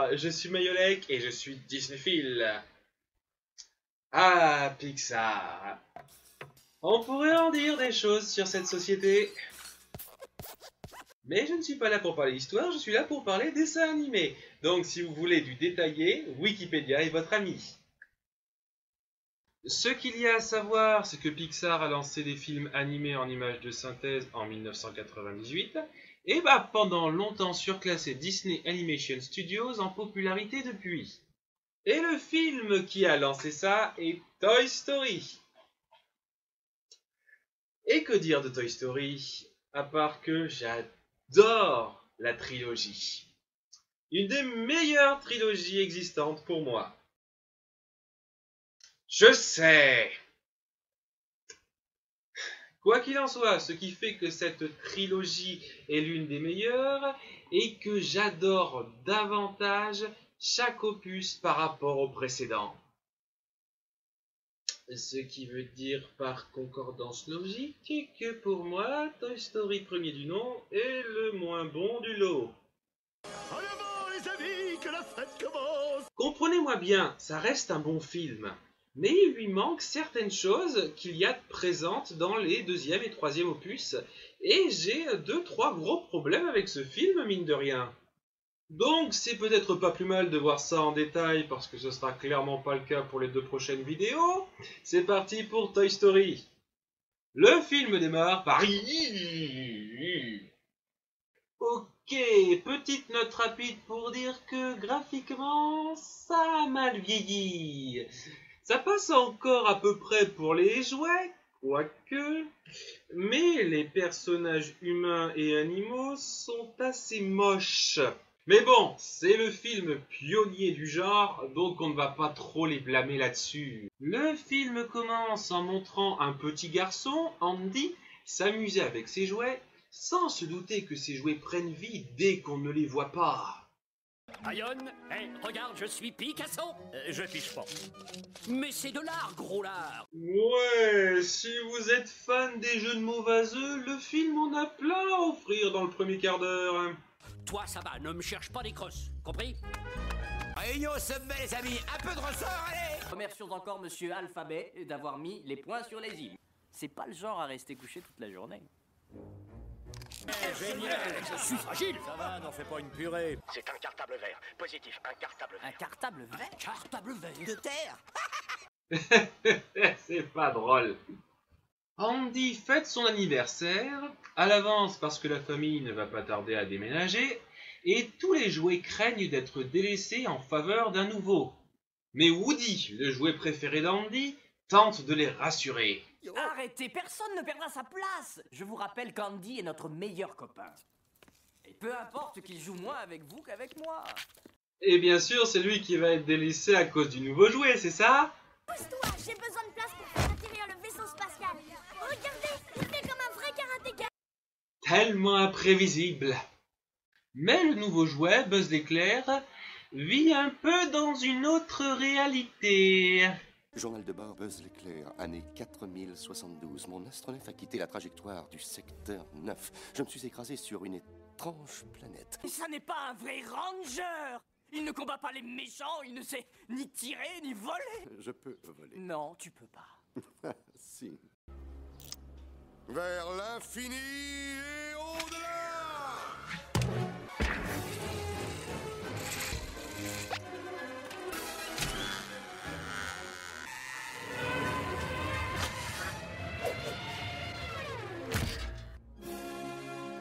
Bonjour, je suis Mayolek et je suis Disneyphile. Ah, Pixar. On pourrait en dire des choses sur cette société. Mais je ne suis pas là pour parler d'histoire, je suis là pour parler dessin animé. Donc si vous voulez du détaillé, Wikipédia est votre ami. Ce qu'il y a à savoir, c'est que Pixar a lancé des films animés en images de synthèse en 1998 et va pendant longtemps surclasser Disney Animation Studios en popularité depuis. Et le film qui a lancé ça est Toy Story. Et que dire de Toy Story, à part que j'adore la trilogie. Une des meilleures trilogies existantes pour moi. Je sais. Quoi qu'il en soit, ce qui fait que cette trilogie est l'une des meilleures et que j'adore davantage chaque opus par rapport au précédent. Ce qui veut dire par concordance logique que pour moi, Toy Story premier du nom est le moins bon du lot. En avant les amis, que la fête commence! Comprenez-moi bien, ça reste un bon film. Mais il lui manque certaines choses qu'il y a de présentes dans les deuxième et troisième opus, et j'ai 2-3 gros problèmes avec ce film, mine de rien. Donc c'est peut-être pas plus mal de voir ça en détail, parce que ce sera clairement pas le cas pour les 2 prochaines vidéos. C'est parti pour Toy Story. Le film démarre par... Ok, petite note rapide pour dire que graphiquement, ça a mal vieilli. Ça passe encore à peu près pour les jouets, quoique, mais les personnages humains et animaux sont assez moches. Mais bon, c'est le film pionnier du genre, donc on ne va pas trop les blâmer là-dessus. Le film commence en montrant un petit garçon, Andy, s'amuser avec ses jouets, sans se douter que ces jouets prennent vie dès qu'on ne les voit pas. Ayonne, hey, regarde, je suis Picasso. Je piche pas. Mais c'est de l'art, gros lard. Ouais, si vous êtes fan des jeux de mots vaseux, le film en a plein à offrir dans le premier quart d'heure. Toi, ça va, ne me cherche pas des crosses, compris? Réunion au sommet, les amis. Un peu de ressort, allez! Remercions encore Monsieur Alphabet d'avoir mis les points sur les îles. C'est pas le genre à rester couché toute la journée. Génial, je suis fragile. Ça va, n'en fais pas une purée. C'est un cartable vert. Positif, un cartable Un vert. cartable vert? Cartable vert. De terre? C'est pas drôle. Andy fête son anniversaire, à l'avance parce que la famille ne va pas tarder à déménager, et tous les jouets craignent d'être délaissés en faveur d'un nouveau. Mais Woody, le jouet préféré d'Andy, tente de les rassurer. Arrêtez, personne ne perdra sa place. Je vous rappelle qu'Andy est notre meilleur copain. Et peu importe qu'il joue moins avec vous qu'avec moi. Et bien sûr, c'est lui qui va être délaissé à cause du nouveau jouet, c'est ça? Pousse-toi, j'ai besoin de place pour faire atterrir le vaisseau spatial. Regardez, il fait comme un vrai karatéka. Tellement imprévisible. Mais le nouveau jouet, Buzz l'éclair, vit un peu dans une autre réalité. Journal de bord Buzz l'éclair, année 4072. Mon astronef a quitté la trajectoire du secteur 9. Je me suis écrasé sur une étrange planète. Ça n'est pas un vrai ranger. Il ne combat pas les méchants, il ne sait ni tirer ni voler. Je peux voler. Non, tu peux pas. Si. Vers l'infini et au-delà!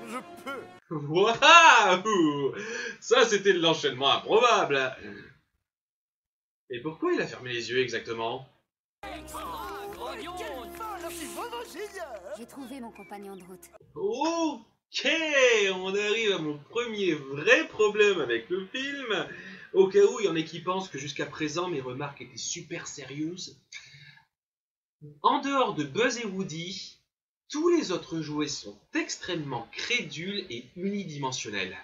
Je peux! Waouh! Ça, c'était de l'enchaînement improbable. Et pourquoi il a fermé les yeux exactement? J'ai trouvé mon compagnon de route. Ok, on arrive à mon premier vrai problème avec le film. Au cas où il y en a qui pensent que jusqu'à présent mes remarques étaient super sérieuses. En dehors de Buzz et Woody, tous les autres jouets sont extrêmement crédules et unidimensionnels.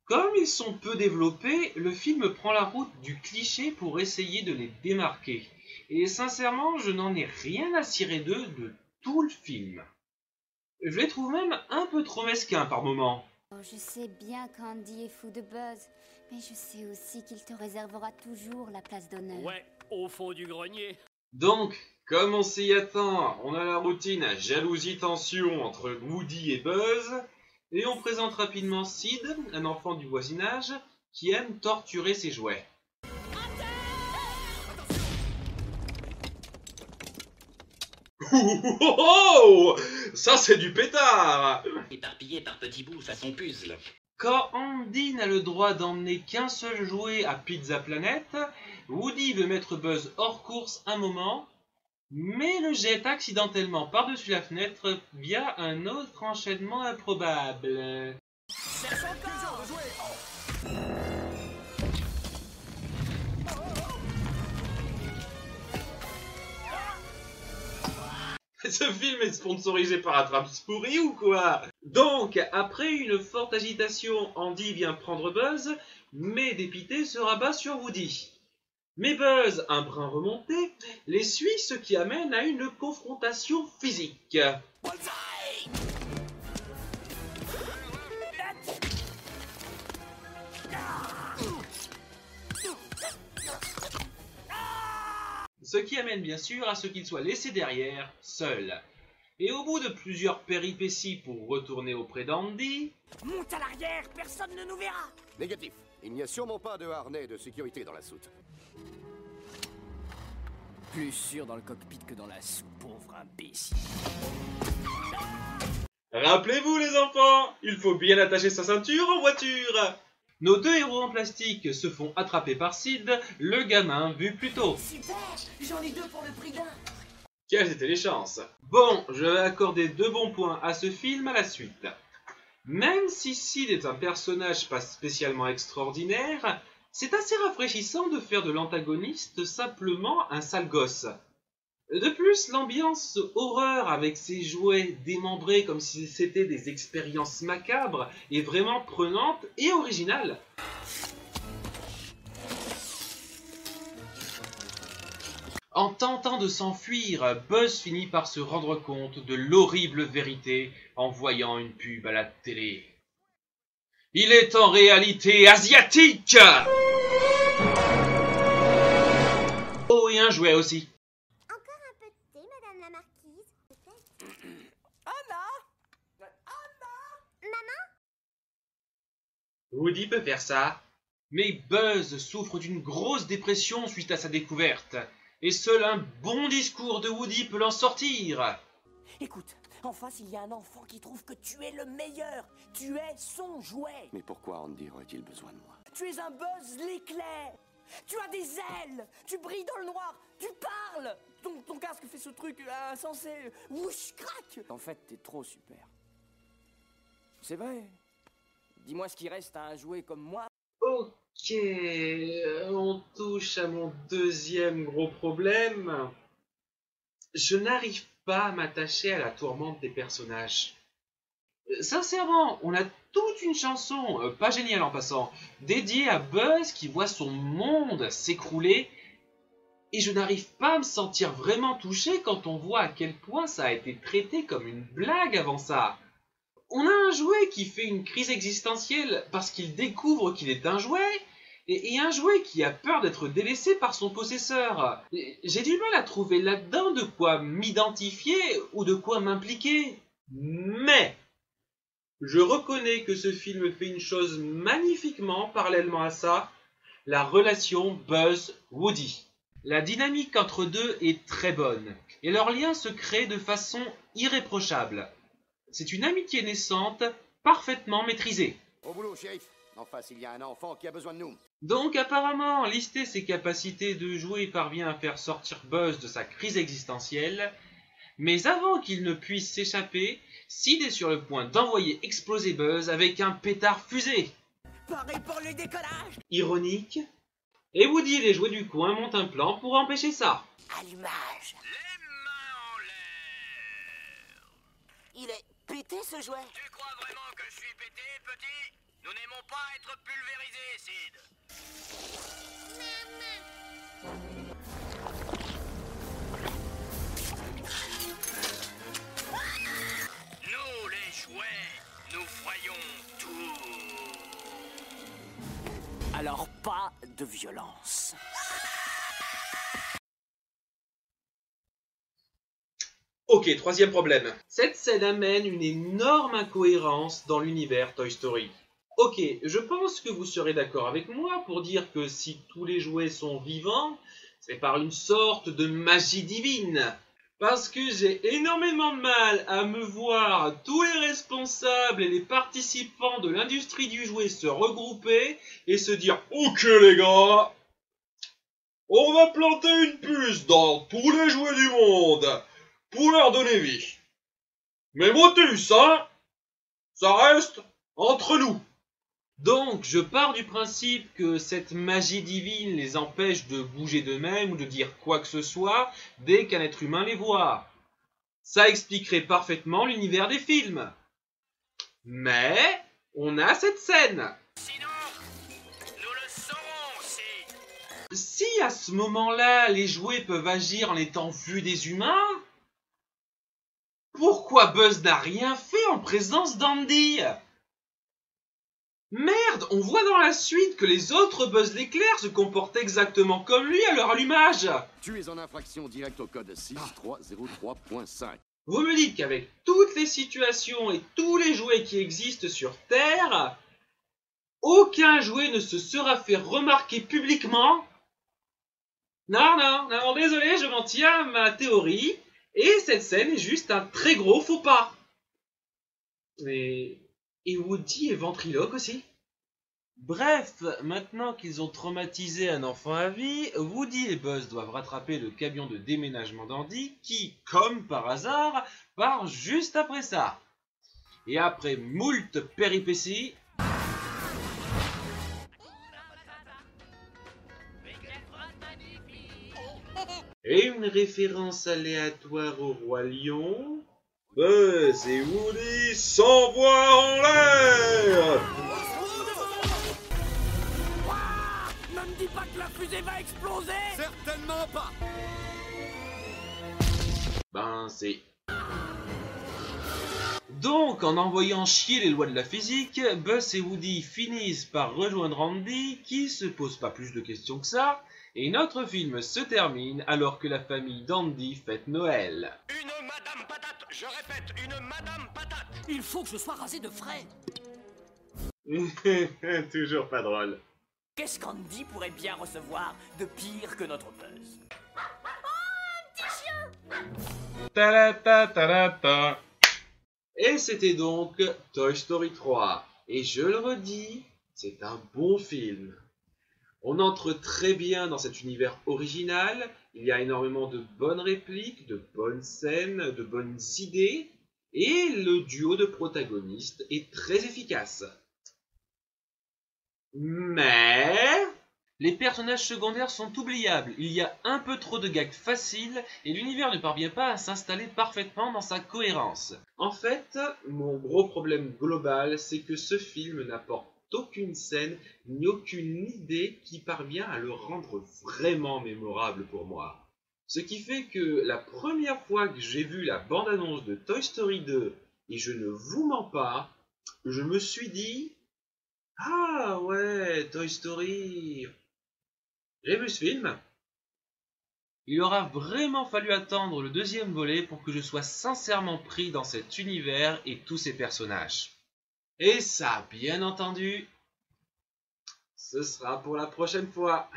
Comme ils sont peu développés, le film prend la route du cliché pour essayer de les démarquer. Et sincèrement, je n'en ai rien à cirer d'eux de tout le film. Je les trouve même un peu trop mesquins par moments. Oh, je sais bien qu'Andy est fou de Buzz, Mais je sais aussi qu'il te réservera toujours la place d'honneur. Ouais, au fond du grenier. Donc, comme on s'y attend, on a la routine jalousie-tension entre Woody et Buzz, et on présente rapidement Sid, un enfant du voisinage, qui aime torturer ses jouets. Oh, ça c'est du pétard! Éparpillé par petits bouts façon puzzle. Quand Andy n'a le droit d'emmener qu'un seul jouet à Pizza Planet, Woody veut mettre Buzz hors course un moment, mais le jette accidentellement par-dessus la fenêtre via un autre enchaînement improbable. Cherche encore. Ce film est sponsorisé par Attrape-Souris ou quoi? Donc, après une forte agitation, Andy vient prendre Buzz, mais dépité se rabat sur Woody. Mais Buzz, un brin remonté, les suit, ce qui amène à une confrontation physique. Ce qui amène bien sûr à ce qu'il soit laissé derrière, seul. Et au bout de plusieurs péripéties pour retourner auprès d'Andy... Monte à l'arrière, personne ne nous verra. Négatif. Il n'y a sûrement pas de harnais de sécurité dans la soute. Plus sûr dans le cockpit que dans la soupe, pauvre imbécile. Rappelez-vous les enfants, il faut bien attacher sa ceinture en voiture. Nos deux héros en plastique se font attraper par Sid, le gamin vu plus tôt. Super, j'en ai 2 pour le prix d'un. Quelles étaient les chances? Bon, je vais accorder 2 bons points à ce film à la suite. Même si Sid est un personnage pas spécialement extraordinaire, c'est assez rafraîchissant de faire de l'antagoniste simplement un sale gosse. De plus, l'ambiance horreur avec ses jouets démembrés comme si c'était des expériences macabres est vraiment prenante et originale. En tentant de s'enfuir, Buzz finit par se rendre compte de l'horrible vérité en voyant une pub à la télé. Il est en réalité asiatique! Oh, et un jouet aussi. Encore un peu de thé, madame la marquise, peut-être? Anna. Maman? Woody peut faire ça. Mais Buzz souffre d'une grosse dépression suite à sa découverte. Et seul un bon discours de Woody peut l'en sortir. Écoute, en face, il y a un enfant qui trouve que tu es le meilleur. Tu es son jouet. Mais pourquoi Andy aurait-il besoin de moi? Tu es un Buzz l'éclair. Tu as des ailes. Tu brilles dans le noir. Tu parles. Ton casque fait ce truc insensé. Wouch, crac. En fait, t'es trop super. C'est vrai. Dis-moi ce qui reste à un jouet comme moi. Ok, on touche à mon deuxième gros problème. Je n'arrive pas à m'attacher à la tourmente des personnages. Sincèrement, on a toute une chanson, pas géniale en passant, dédiée à Buzz qui voit son monde s'écrouler. Et je n'arrive pas à me sentir vraiment touché quand on voit à quel point ça a été traité comme une blague avant ça. On a un jouet qui fait une crise existentielle parce qu'il découvre qu'il est un jouet, et un jouet qui a peur d'être délaissé par son possesseur. J'ai du mal à trouver là-dedans de quoi m'identifier ou de quoi m'impliquer. Mais je reconnais que ce film fait une chose magnifiquement parallèlement à ça, la relation Buzz-Woody. La dynamique entre deux est très bonne, et leur lien se crée de façon irréprochable. C'est une amitié naissante, parfaitement maîtrisée. Au boulot, shérif. En face, il y a un enfant qui a besoin de nous. Donc apparemment, lister ses capacités de jouer parvient à faire sortir Buzz de sa crise existentielle, mais avant qu'il ne puisse s'échapper, Sid est sur le point d'envoyer exploser Buzz avec un pétard fusée. Pareil pour le décollage. Ironique. Et Woody et les jouets du coin montent un plan pour empêcher ça. Allumage. Les mains en l'air. Il est pété ce jouet. Tu crois vraiment que je suis pété, petit? Nous n'aimons pas être pulvérisés, Sid. Nous, les jouets, nous voyons tout. Alors pas de violence. Ok, troisième problème. Cette scène amène une énorme incohérence dans l'univers Toy Story. Ok, je pense que vous serez d'accord avec moi pour dire que si tous les jouets sont vivants, c'est par une sorte de magie divine. Parce que j'ai énormément de mal à me voir tous les responsables et les participants de l'industrie du jouet se regrouper et se dire « Ok les gars, on va planter une puce dans tous les jouets du monde pour leur donner vie. Mais Motus, hein, ça reste entre nous. » Donc, je pars du principe que cette magie divine les empêche de bouger d'eux-mêmes ou de dire quoi que ce soit dès qu'un être humain les voit. Ça expliquerait parfaitement l'univers des films. Mais, on a cette scène. Sinon, nous le saurons aussi. Si à ce moment-là, les jouets peuvent agir en étant vus des humains, pourquoi Buzz n'a rien fait en présence d'Andy ? Merde, on voit dans la suite que les autres Buzz l'éclair se comportent exactement comme lui à leur allumage. Tu es en infraction directe au code 6303.5. Vous me dites qu'avec toutes les situations et tous les jouets qui existent sur Terre, aucun jouet ne se sera fait remarquer publiquement? Non, désolé, je m'en tiens à ma théorie, et cette scène est juste un très gros faux pas. Et Woody est ventriloque aussi. Bref, maintenant qu'ils ont traumatisé un enfant à vie, Woody et Buzz doivent rattraper le camion de déménagement d'Andy qui, comme par hasard, part juste après ça. Et après moult péripéties, et une référence aléatoire au roi lion, Buzz et Woody s'envoient en l'air. Ne me dis pas que la fusée va exploser! Certainement pas. Ben, c'est... Donc, en envoyant chier les lois de la physique, Buzz et Woody finissent par rejoindre Andy, qui se pose pas plus de questions que ça, et notre film se termine alors que la famille d'Andy fête Noël. Une Madame Patate, je répète, une Madame Patate. Il faut que je sois rasé de frais! Toujours pas drôle. Qu'est-ce qu'Andy pourrait bien recevoir de pire que notre Buzz? Ta-da-ta-ta-da-ta. Et c'était donc Toy Story 3. Et je le redis, c'est un bon film. On entre très bien dans cet univers original, il y a énormément de bonnes répliques, de bonnes scènes, de bonnes idées, et le duo de protagonistes est très efficace. Mais les personnages secondaires sont oubliables, il y a un peu trop de gags faciles et l'univers ne parvient pas à s'installer parfaitement dans sa cohérence. En fait, mon gros problème global, c'est que ce film n'apporte aucune scène ni aucune idée qui parvient à le rendre vraiment mémorable pour moi. Ce qui fait que la première fois que j'ai vu la bande-annonce de Toy Story 2, et je ne vous mens pas, je me suis dit « Ah ouais, Toy Story, j'ai vu ce film ». Il aura vraiment fallu attendre le deuxième volet pour que je sois sincèrement pris dans cet univers et tous ses personnages. Et ça, bien entendu, ce sera pour la prochaine fois.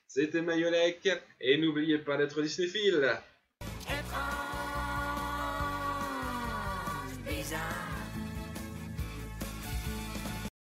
C'était Mayolek, et n'oubliez pas d'être Disneyphile.